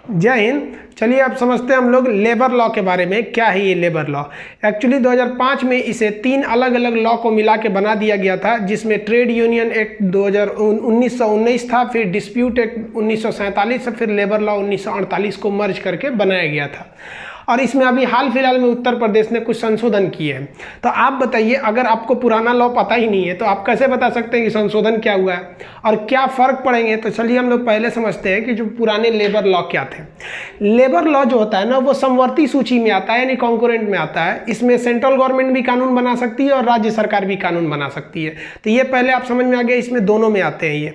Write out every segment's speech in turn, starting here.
जय हिंद। चलिए अब समझते हैं हम लोग लेबर लॉ के बारे में। क्या है ये लेबर लॉ? एक्चुअली 2005 में इसे 3 अलग अलग लॉ को मिला के बना दिया गया था, जिसमें ट्रेड यूनियन एक्ट 1919 था, फिर डिस्प्यूट एक्ट 1947 फिर लेबर लॉ 1948 को मर्ज करके बनाया गया था। और इसमें अभी हाल फिलहाल में उत्तर प्रदेश ने कुछ संशोधन किए हैं। तो आप बताइए, अगर आपको पुराना लॉ पता ही नहीं है तो आप कैसे बता सकते हैं कि संशोधन क्या हुआ है और क्या फ़र्क पड़ेंगे? तो चलिए हम लोग पहले समझते हैं कि जो पुराने लेबर लॉ क्या थे। लेबर लॉ जो होता है ना, वो समवर्ती सूची में आता है, यानी कॉन्करेंट में आता है। इसमें सेंट्रल गवर्नमेंट भी कानून बना सकती है और राज्य सरकार भी कानून बना सकती है। तो ये पहले आप समझ में आ गया, इसमें दोनों में आते हैं। ये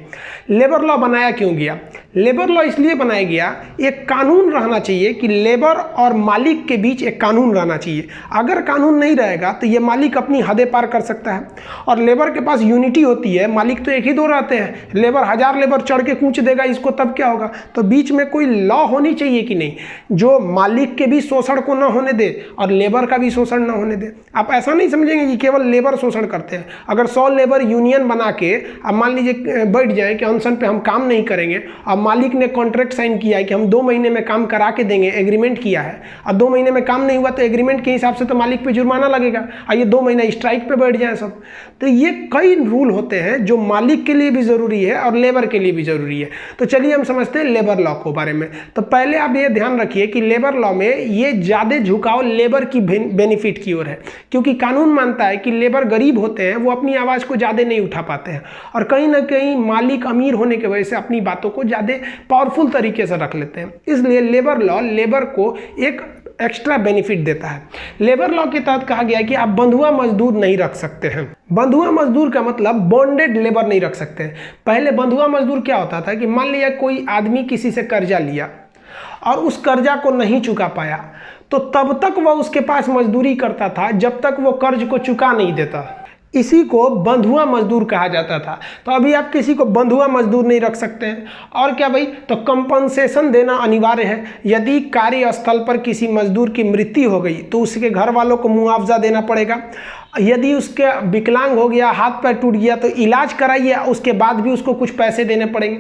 लेबर लॉ बनाया क्यों गया? लेबर लॉ इसलिए बनाया गया, एक कानून रहना चाहिए कि लेबर और मालिक के बीच एक कानून रहना चाहिए। अगर कानून नहीं रहेगा तो ये मालिक अपनी हदें पार कर सकता है। और लेबर के पास यूनिटी होती है, मालिक तो एक ही दो रहते हैं। लेबर 1000 लेबर चढ़ के कूच देगा इसको, तब क्या होगा? तो बीच में कोई लॉ होनी चाहिए कि नहीं, जो मालिक के भी शोषण को ना होने दे और लेबर का भी शोषण ना होने दे। आप ऐसा नहीं समझेंगे कि केवल लेबर शोषण करते हैं। अगर 100 लेबर यूनियन बना के अब मान लीजिए बैठ जाए कि अनशन पे हम काम नहीं करेंगे, अब मालिक ने कॉन्ट्रैक्ट साइन किया है कि हम 2 महीने में काम करा के देंगे, एग्रीमेंट किया है, और 2 महीने में काम नहीं हुआ तो एग्रीमेंट के हिसाब से तो मालिक पे जुर्माना लगेगा, और ये 2 महीना स्ट्राइक पे बैठ जाए सब। तो ये कई रूल होते हैं जो मालिक के लिए भी जरूरी है और लेबर के लिए भी जरूरी है। तो चलिए हम समझते हैं लेबर लॉ के बारे में। तो पहले आप ये ध्यान रखिए कि लेबर लॉ में ये ज्यादा झुकाव लेबर की बेनिफिट की ओर है, क्योंकि कानून मानता है कि लेबर गरीब होते हैं, वो अपनी आवाज को ज्यादा नहीं उठा पाते हैं, और कहीं ना कहीं मालिक अमीर होने की वजह से अपनी बातों को ज्यादा पावरफुल तरीके से रख लेते हैं। इसलिए लेबर लॉ लेबर को एक एक्स्ट्रा बेनिफिट देता है। लेबर लॉ के तहत कहा गया है कि आप बंधुआ मजदूर नहीं रख सकते हैं। बंधुआ मजदूर का मतलब बॉन्डेड लेबर नहीं रख सकते हैं। पहले बंधुआ मजदूर क्या होता था कि मान लिया कोई आदमी किसी से कर्जा लिया और उस कर्जा को नहीं चुका पाया, तो तब तक वह उसके पास मजदूरी करता था जब तक वो कर्ज को चुका नहीं देता। इसी को बंधुआ मजदूर कहा जाता था। तो अभी आप किसी को बंधुआ मजदूर नहीं रख सकते हैं। और क्या भाई? तो कंपनसेशन देना अनिवार्य है। यदि कार्यस्थल पर किसी मजदूर की मृत्यु हो गई तो उसके घर वालों को मुआवजा देना पड़ेगा। यदि उसके विकलांग हो गया, हाथ पैर टूट गया, तो इलाज कराइए, उसके बाद भी उसको कुछ पैसे देने पड़ेंगे।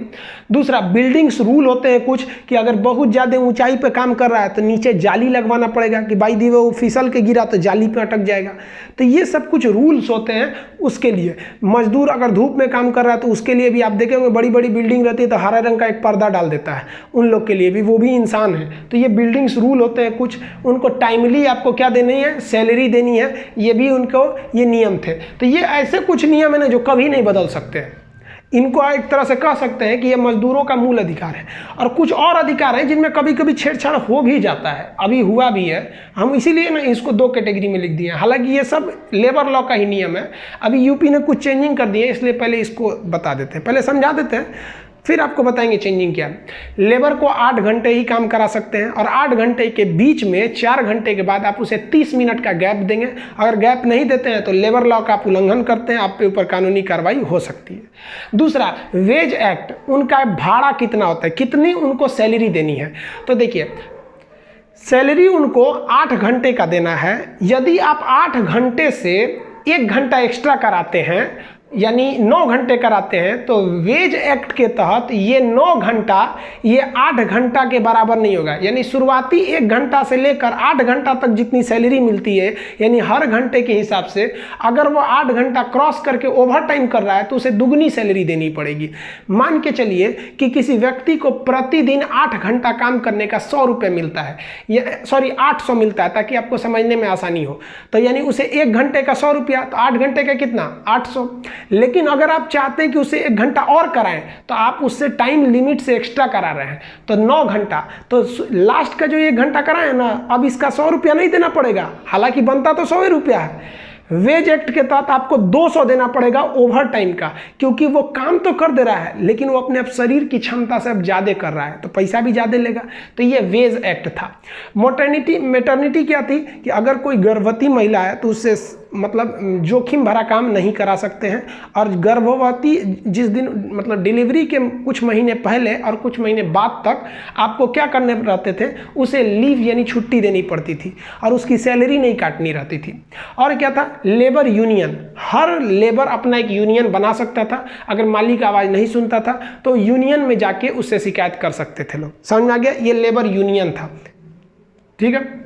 दूसरा, बिल्डिंग्स रूल होते हैं कुछ कि अगर बहुत ज़्यादा ऊंचाई पे काम कर रहा है तो नीचे जाली लगवाना पड़ेगा कि भाई दी वो फिसल के गिरा तो जाली पे अटक जाएगा। तो ये सब कुछ रूल्स होते हैं उसके लिए। मजदूर अगर धूप में काम कर रहा है तो उसके लिए भी आप देखे होंगे, बड़ी बड़ी बिल्डिंग रहती है तो हरा रंग का एक पर्दा डाल देता है, उन लोग के लिए भी, वो भी इंसान है। तो ये बिल्डिंग्स रूल होते हैं कुछ, उनको टाइमली आपको क्या देनी है? सैलरी देनी है। ये भी उनको ये नियम थे। तो ये ऐसे कुछ नियम है ना जो कभी नहीं बदल सकते। इनको एक तरह से कह सकते हैं कि ये मजदूरों का मूल अधिकार है। और कुछ और अधिकार है जिनमें कभी कभी छेड़छाड़ हो भी जाता है, अभी हुआ भी है। हम इसीलिए ना इसको 2 कैटेगरी में लिख दिए हैं। हालांकि ये सब लेबर लॉ का ही नियम है। अभी यूपी ने कुछ चेंजिंग कर दिए, इसलिए पहले इसको बता देते हैं, पहले समझा देते हैं, फिर आपको बताएंगे चेंजिंग क्या है। लेबर को 8 घंटे ही काम करा सकते हैं, और 8 घंटे के बीच में 4 घंटे के बाद आप उसे 30 मिनट का गैप देंगे। अगर गैप नहीं देते हैं तो लेबर लॉ का आप उल्लंघन करते हैं, आप पे ऊपर कानूनी कार्रवाई हो सकती है। दूसरा, वेज एक्ट, उनका भाड़ा कितना होता है, कितनी उनको सैलरी देनी है। तो देखिए, सैलरी उनको 8 घंटे का देना है। यदि आप 8 घंटे से 1 घंटा एक्स्ट्रा कराते हैं, यानी 9 घंटे कराते हैं, तो वेज एक्ट के तहत ये 9 घंटा ये 8 घंटा के बराबर नहीं होगा। यानी शुरुआती 1 घंटा से लेकर 8 घंटा तक जितनी सैलरी मिलती है, यानी हर घंटे के हिसाब से अगर वो 8 घंटा क्रॉस करके ओवर टाइम कर रहा है तो उसे दुगनी सैलरी देनी पड़ेगी। मान के चलिए कि किसी व्यक्ति को प्रतिदिन 8 घंटा काम करने का 100 रुपये मिलता है, या सॉरी 800 मिलता है, ताकि आपको समझने में आसानी हो। तो यानी उसे 1 घंटे का 100 रुपया, तो 8 घंटे का कितना? 800। लेकिन अगर आप चाहते हैं कि उसे 1 घंटा और कराएं तो आप उससे टाइम लिमिट से एक्स्ट्रा करा रहे हैं, तो 9 घंटा, तो लास्ट का जो 1 घंटा कराए ना, अब इसका 100 रुपया नहीं देना पड़ेगा, हालांकि बनता तो 100 रुपया है। वेज एक्ट के तहत आपको 200 देना पड़ेगा ओवर टाइम का, क्योंकि वो काम तो कर दे रहा है लेकिन वो अपने शरीर की क्षमता से अब ज़्यादा कर रहा है, तो पैसा भी ज़्यादा लेगा। तो ये वेज एक्ट था। मैटरनिटी क्या थी कि अगर कोई गर्भवती महिला है तो उससे मतलब जोखिम भरा काम नहीं करा सकते हैं। और गर्भवती जिस दिन मतलब डिलीवरी के कुछ महीने पहले और कुछ महीने बाद तक आपको क्या करने रहते थे, उसे लीव यानी छुट्टी देनी पड़ती थी और उसकी सैलरी नहीं काटनी रहती थी। और क्या था, लेबर यूनियन, हर लेबर अपना एक यूनियन बना सकता था। अगर मालिक आवाज़ नहीं सुनता था तो यूनियन में जाके उससे शिकायत कर सकते थे लोग। समझ में आ गया, ये लेबर यूनियन था। ठीक है,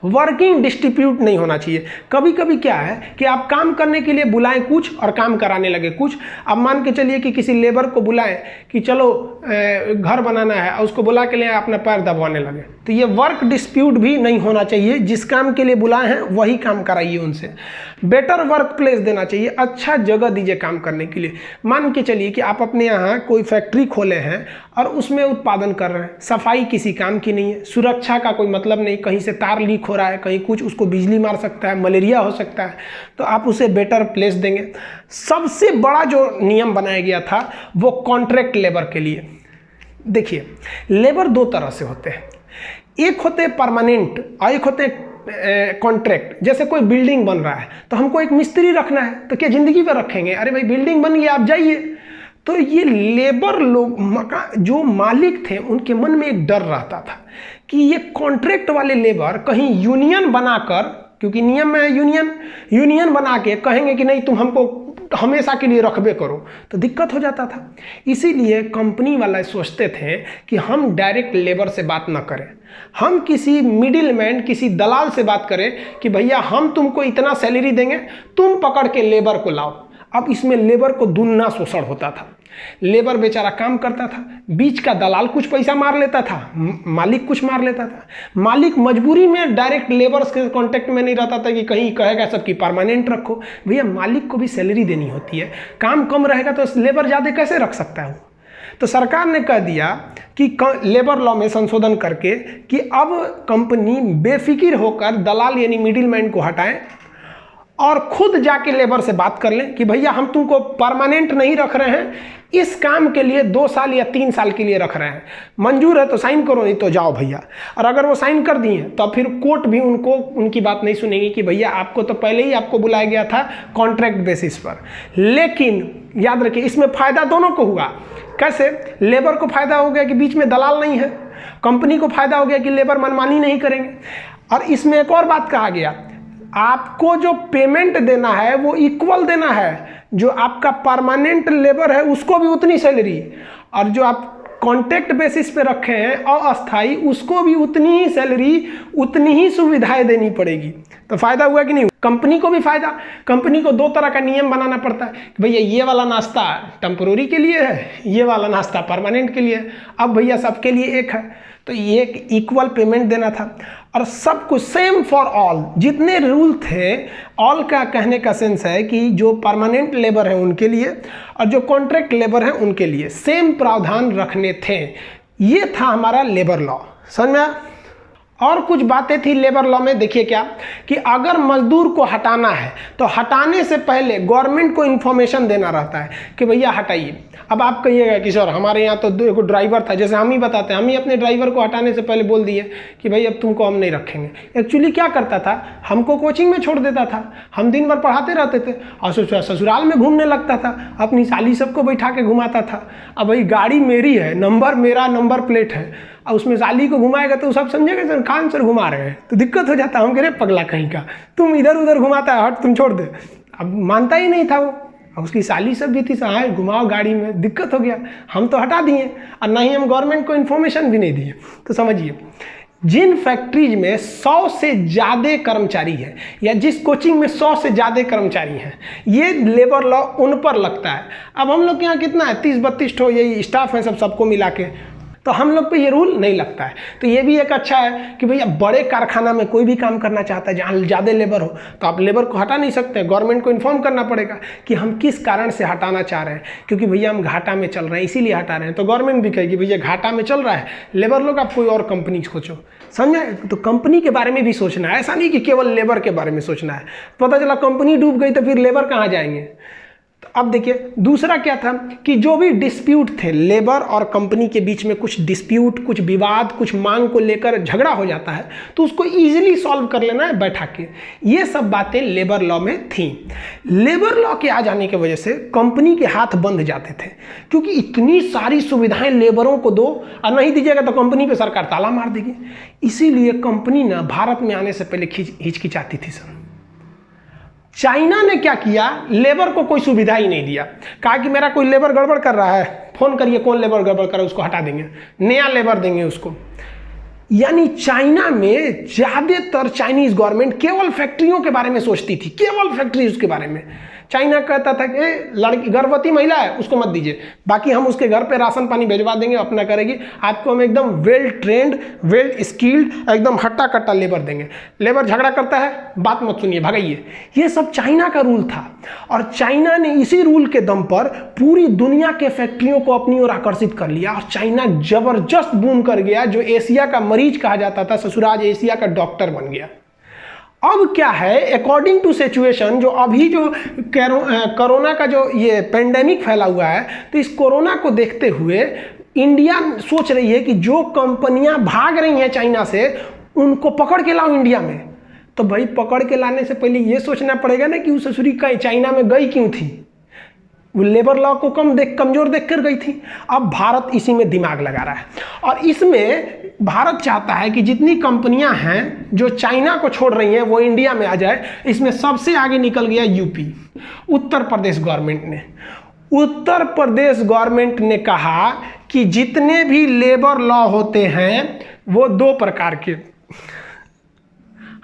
वर्किंग डिस्ट्रीब्यूट नहीं होना चाहिए। कभी कभी क्या है कि आप काम करने के लिए बुलाएं कुछ और काम कराने लगे कुछ। अब मान के चलिए कि किसी लेबर को बुलाएं कि चलो घर बनाना है और उसको बुला के लिए अपना पैर दबाने लगे, तो ये वर्क डिस्प्यूट भी नहीं होना चाहिए। जिस काम के लिए बुलाए हैं वही काम कराइए उनसे। बेटर वर्क प्लेस देना चाहिए, अच्छा जगह दीजिए काम करने के लिए। मान के चलिए कि आप अपने यहाँ कोई फैक्ट्री खोले हैं और उसमें उत्पादन कर रहे हैं, सफाई किसी काम की नहीं है, सुरक्षा का कोई मतलब नहीं, कहीं से तार लीक हो रहा है, कहीं कुछ, उसको बिजली मार सकता है, मलेरिया हो सकता है, तो आप उसे बेटर प्लेस देंगे। सबसे बड़ा जो नियम बनाया गया था वो कॉन्ट्रैक्ट लेबर के लिए। देखिए, लेबर दो तरह से होते हैं, एक होते हैं परमानेंट और एक होते हैं कॉन्ट्रैक्ट। जैसे कोई बिल्डिंग बन रहा है तो हमको एक मिस्त्री रखना है, तो क्या जिंदगी भर रखेंगे? अरे भाई बिल्डिंग बन गई आप जाइए। तो ये लेबर लोग जो मालिक थे उनके मन में एक डर रहता था कि ये कॉन्ट्रैक्ट वाले लेबर कहीं यूनियन बनाकर, क्योंकि नियम में यूनियन बना के कहेंगे कि नहीं तुम हमको हमेशा के लिए रखबे करो, तो दिक्कत हो जाता था। इसीलिए कंपनी वाले सोचते थे कि हम डायरेक्ट लेबर से बात ना करें, हम किसी मिडिलमैन, किसी दलाल से बात करें कि भैया हम तुमको इतना सैलरी देंगे, तुम पकड़ के लेबर को लाओ। अब इसमें लेबर को दुगना शोषण होता था। लेबर बेचारा काम करता था, बीच का दलाल कुछ पैसा मार लेता था, मालिक कुछ मार लेता था। मालिक मजबूरी में डायरेक्ट लेबर के कांटेक्ट में नहीं रहता था कि कहीं कहेगा सबकी परमानेंट रखो। भैया मालिक को भी सैलरी देनी होती है, काम कम रहेगा तो लेबर ज़्यादा कैसे रख सकता है वो। तो सरकार ने कह दिया कि लेबर लॉ में संशोधन करके कि अब कंपनी बेफिक्र होकर दलाल यानी मिडिलमैन को हटाएं और खुद जाके लेबर से बात कर लें कि भैया हम तुमको परमानेंट नहीं रख रहे हैं, इस काम के लिए 2 साल या 3 साल के लिए रख रहे हैं, मंजूर है तो साइन करो, नहीं तो जाओ भैया। और अगर वो साइन कर दिए तो फिर कोर्ट भी उनकी बात नहीं सुनेगी कि भैया आपको तो पहले ही आपको बुलाया गया था कॉन्ट्रैक्ट बेसिस पर। लेकिन याद रखिए इसमें फ़ायदा दोनों को हुआ। कैसे? लेबर को फ़ायदा हो गया कि बीच में दलाल नहीं है, कंपनी को फ़ायदा हो गया कि लेबर मनमानी नहीं करेंगे। और इसमें एक और बात कहा गया, आपको जो पेमेंट देना है वो इक्वल देना है। जो आपका परमानेंट लेबर है उसको भी उतनी सैलरी, और जो आप कॉन्ट्रैक्ट बेसिस पे रखे हैं अस्थाई, उसको भी उतनी ही सैलरी, उतनी ही सुविधाएं देनी पड़ेगी। तो फायदा हुआ कि नहीं? कंपनी को भी फायदा। कंपनी को 2 तरह का नियम बनाना पड़ता है कि भैया ये वाला नाश्ता टेम्पोररी के लिए है, ये वाला नाश्ता परमानेंट के लिए है। अब भैया सबके लिए एक है, तो ये एक इक्वल पेमेंट देना था। और सब कुछ सेम फॉर ऑल, जितने रूल थे, ऑल का कहने का सेंस है कि जो परमानेंट लेबर है उनके लिए और जो कॉन्ट्रैक्ट लेबर है उनके लिए सेम प्रावधान रखने थे। ये था हमारा लेबर लॉ। समझ में आया? और कुछ बातें थी लेबर लॉ में। देखिए क्या कि अगर मजदूर को हटाना है तो हटाने से पहले गवर्नमेंट को इन्फॉर्मेशन देना रहता है कि भैया हटाइए। अब आप कहिएगा कि सर हमारे यहाँ तो एक ड्राइवर था, जैसे हम ही बताते हैं, हम ही अपने ड्राइवर को हटाने से पहले बोल दिए कि भाई अब तुमको हम नहीं रखेंगे। एक्चुअली क्या करता था, हमको कोचिंग में छोड़ देता था, हम दिन भर पढ़ाते रहते थे और ससुराल में घूमने लगता था, अपनी साली सबको बैठा के घुमाता था। अब भाई गाड़ी मेरी है, नंबर मेरा, नंबर प्लेट है, और उसमें साली को घुमाएगा तो सब समझेगा सर कान सर घुमा रहे हैं, तो दिक्कत हो जाता है। हम कह रहे पगला कहीं का, तुम इधर उधर घुमाता है, हट तुम छोड़ दे। अब मानता ही नहीं था वो, और उसकी साली सब भी थी, सहाय घुमाओ गाड़ी में, दिक्कत हो गया। हम तो हटा दिए और ना ही हम गवर्नमेंट को इन्फॉर्मेशन भी नहीं दिए। तो समझिए, जिन फैक्ट्रीज में 100 से ज़्यादा कर्मचारी हैं या जिस कोचिंग में 100 से ज़्यादा कर्मचारी हैं, ये लेबर लॉ उन पर लगता है। अब हम लोग के यहाँ कितना है, 30-32 ठो यही स्टाफ है, सबको मिला के, तो हम लोग पे ये रूल नहीं लगता है। तो ये भी एक अच्छा है कि भैया बड़े कारखाना में कोई भी काम करना चाहता है जहाँ ज़्यादा लेबर हो, तो आप लेबर को हटा नहीं सकते, गवर्नमेंट को इन्फॉर्म करना पड़ेगा कि हम किस कारण से हटाना चाह रहे हैं, क्योंकि भैया हम घाटा में चल रहे हैं इसीलिए हटा रहे हैं। तो गवर्नमेंट भी कहेगी भैया घाटा में चल रहा है, लेबर लोग आप कोई और कंपनी सोचो। समझे? तो कंपनी के बारे में भी सोचना है, ऐसा नहीं कि केवल लेबर के बारे में सोचना है। पता चला कंपनी डूब गई तो फिर लेबर कहाँ जाएंगे? तो अब देखिए दूसरा क्या था कि जो भी डिस्प्यूट थे, लेबर और कंपनी के बीच में कुछ डिस्प्यूट, कुछ विवाद, कुछ मांग को लेकर झगड़ा हो जाता है तो उसको इजीली सॉल्व कर लेना है बैठा के। ये सब बातें लेबर लॉ में थी। लेबर लॉ के आ जाने की वजह से कंपनी के हाथ बंध जाते थे, क्योंकि इतनी सारी सुविधाएं लेबरों को दो और नहीं दीजिएगा तो कंपनी पे सरकार ताला मार देगी। इसीलिए कंपनी ना भारत में आने से पहले हिचकिचाती थी सर। चाइना ने क्या किया, लेबर को कोई सुविधा ही नहीं दिया। कहा कि मेरा कोई लेबर गड़बड़ कर रहा है, फोन करिए कौन लेबर गड़बड़ कर रहा है, उसको हटा देंगे, नया लेबर देंगे उसको। यानी चाइना में ज़्यादातर चाइनीज गवर्नमेंट केवल फैक्ट्रियों के बारे में सोचती थी, केवल फैक्ट्रीज के बारे में। चाइना कहता था कि लड़की गर्भवती महिला है उसको मत दीजिए, बाकी हम उसके घर पे राशन पानी भिजवा देंगे, अपना करेगी, आपको हम एकदम वेल ट्रेंड, वेल स्किल्ड, एकदम हट्टा कट्टा लेबर देंगे। लेबर झगड़ा करता है, बात मत सुनिए, भगाइए। ये सब चाइना का रूल था और चाइना ने इसी रूल के दम पर पूरी दुनिया के फैक्ट्रियों को अपनी ओर आकर्षित कर लिया और चाइना जबरदस्त बूम कर गया। जो एशिया का मरीज कहा जाता था, ससुराज एशिया का डॉक्टर बन गया। अब क्या है, अकॉर्डिंग टू सिचुएशन, जो अभी जो कोरोना का जो ये पेंडेमिक फैला हुआ है, तो इस कोरोना को देखते हुए इंडिया सोच रही है कि जो कंपनियां भाग रही हैं चाइना से उनको पकड़ के लाओ इंडिया में। तो भाई पकड़ के लाने से पहले ये सोचना पड़ेगा ना कि उस ससुरी का चाइना में गई क्यों थी, वो लेबर लॉ को कमजोर देख कर गई थी। अब भारत इसी में दिमाग लगा रहा है और इसमें भारत चाहता है कि जितनी कंपनियां हैं जो चाइना को छोड़ रही हैं वो इंडिया में आ जाए। इसमें सबसे आगे निकल गया यूपी, उत्तर प्रदेश गवर्नमेंट ने। उत्तर प्रदेश गवर्नमेंट ने कहा कि जितने भी लेबर लॉ होते हैं वो 2 प्रकार के,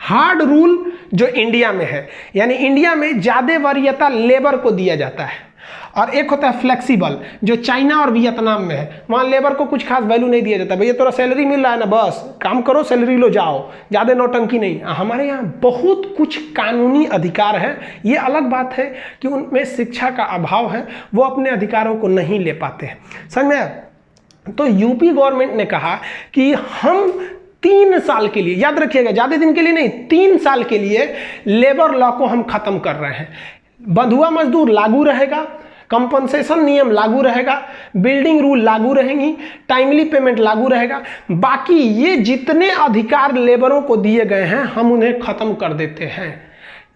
हार्ड रूल जो इंडिया में है, यानी इंडिया में ज्यादा वरीयता लेबर को दिया जाता है, और एक होता है फ्लेक्सिबल जो चाइना और वियतनाम में है। वहाँ लेबर को कुछ खास वैल्यू नहीं दिया जाता, भैया थोड़ा सैलरी मिल रहा है ना, बस काम करो, सैलरी लो, जाओ, ज़्यादा नौटंकी नहीं। हमारे यहाँ बहुत कुछ कानूनी अधिकार है। ये अलग बात है कि उनमें शिक्षा का अभाव है, वो अपने अधिकारों को नहीं ले पाते हैं, समझ में। तो यूपी गवर्नमेंट ने कहा कि हम 3 साल के लिए, याद रखिएगा ज़्यादा दिन के लिए नहीं, 3 साल के लिए लेबर लॉ को हम खत्म कर रहे हैं। बंधुआ मजदूर लागू रहेगा, कंपनसेशन नियम लागू रहेगा, बिल्डिंग रूल लागू रहेंगी, टाइमली पेमेंट लागू रहेगा। बाकी ये जितने अधिकार लेबरों को दिए गए हैं हम उन्हें खत्म कर देते हैं।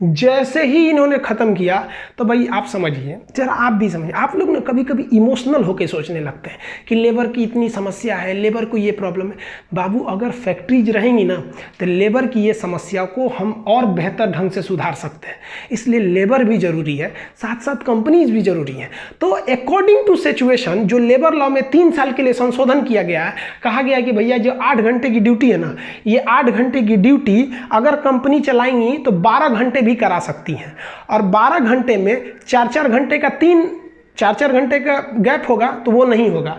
जैसे ही इन्होंने ख़त्म किया तो भाई आप समझिए, जरा आप भी समझिए, आप लोग ना कभी कभी इमोशनल होकर सोचने लगते हैं कि लेबर की इतनी समस्या है, लेबर को ये प्रॉब्लम है। बाबू अगर फैक्ट्रीज रहेंगी ना तो लेबर की ये समस्या को हम और बेहतर ढंग से सुधार सकते हैं। इसलिए लेबर भी ज़रूरी है, साथ साथ कंपनीज भी ज़रूरी हैं। तो अकॉर्डिंग टू सिचुएशन जो लेबर लॉ में 3 साल के लिए संशोधन किया गया है, कहा गया कि भैया जो 8 घंटे की ड्यूटी है ना, ये 8 घंटे की ड्यूटी अगर कंपनी चलाएंगी तो 12 घंटे करा सकती हैं, और 12 घंटे में 4-4 घंटे का 4-4 घंटे का गैप होगा तो वो नहीं होगा।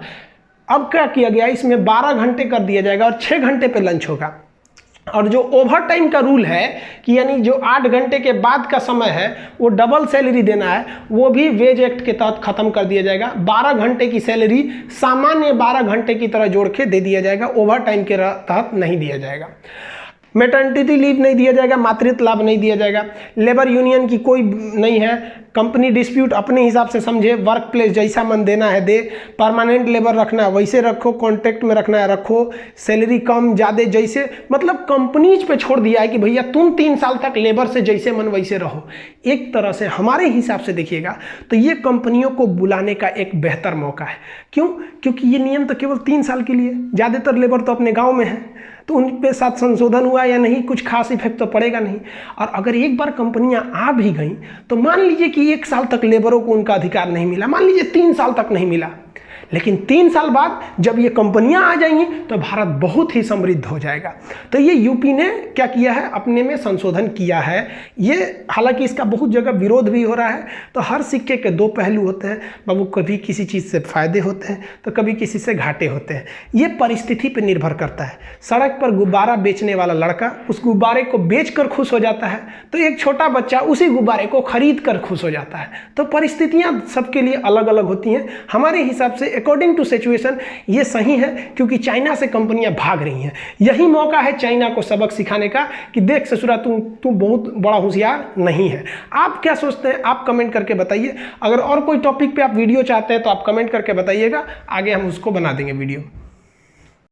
अब क्या किया गया, इसमें 12 घंटे कर दिया जाएगा और 6 घंटे पे लंच होगा। और जो ओवर टाइम का रूल है कि यानी जो 8 घंटे के बाद का समय है वो डबल सैलरी देना है, वो भी वेज एक्ट के तहत खत्म कर दिया जाएगा। 12 घंटे की सैलरी सामान्य 12 घंटे की तरह जोड़ के दे दिया जाएगा, ओवर टाइम के तहत नहीं दिया जाएगा। मैटरनिटी लीव नहीं दिया जाएगा, मातृत्व लाभ नहीं दिया जाएगा। लेबर यूनियन की कोई नहीं है, कंपनी डिस्प्यूट अपने हिसाब से समझे, वर्क प्लेस जैसा मन देना है दे, परमानेंट लेबर रखना है वैसे रखो, कॉन्ट्रैक्ट में रखना है रखो, सैलरी कम ज़्यादा जैसे, मतलब कंपनीज पे छोड़ दिया है कि भैया तुम 3 साल तक लेबर से जैसे मन वैसे रहो। एक तरह से हमारे हिसाब से देखिएगा तो ये कंपनियों को बुलाने का एक बेहतर मौका है। क्यों? क्योंकि ये नियम तो केवल 3 साल के लिए, ज़्यादातर लेबर तो अपने गाँव में है, तो उन पे साथ संशोधन हुआ या नहीं, कुछ खास इफेक्ट तो पड़ेगा नहीं। और अगर एक बार कंपनियां आ भी गई तो मान लीजिए कि 1 साल तक लेबरों को उनका अधिकार नहीं मिला, मान लीजिए 3 साल तक नहीं मिला, लेकिन 3 साल बाद जब ये कंपनियां आ जाएंगी तो भारत बहुत ही समृद्ध हो जाएगा। तो ये यूपी ने क्या किया है, अपने में संशोधन किया है। ये हालांकि इसका बहुत जगह विरोध भी हो रहा है। तो हर सिक्के के 2 पहलू होते हैं बाबू, कभी किसी चीज़ से फायदे होते हैं तो कभी किसी से घाटे होते हैं। ये परिस्थिति पर निर्भर करता है। सड़क पर गुब्बारा बेचने वाला लड़का उस गुब्बारे को बेच कर खुश हो जाता है, तो एक छोटा बच्चा उसी गुब्बारे को खरीद कर खुश हो जाता है। तो परिस्थितियाँ सबके लिए अलग अलग होती हैं। हमारे हिसाब से अकॉर्डिंग टू सिचुएशन ये सही है, क्योंकि चाइना से कंपनियां भाग रही हैं। यही मौका है चाइना को सबक सिखाने का कि देख ससुरा तू बहुत बड़ा होशियार नहीं है। आप क्या सोचते हैं, आप कमेंट करके बताइए। अगर और कोई टॉपिक पे आप वीडियो चाहते हैं तो आप कमेंट करके बताइएगा, आगे हम उसको बना देंगे वीडियो।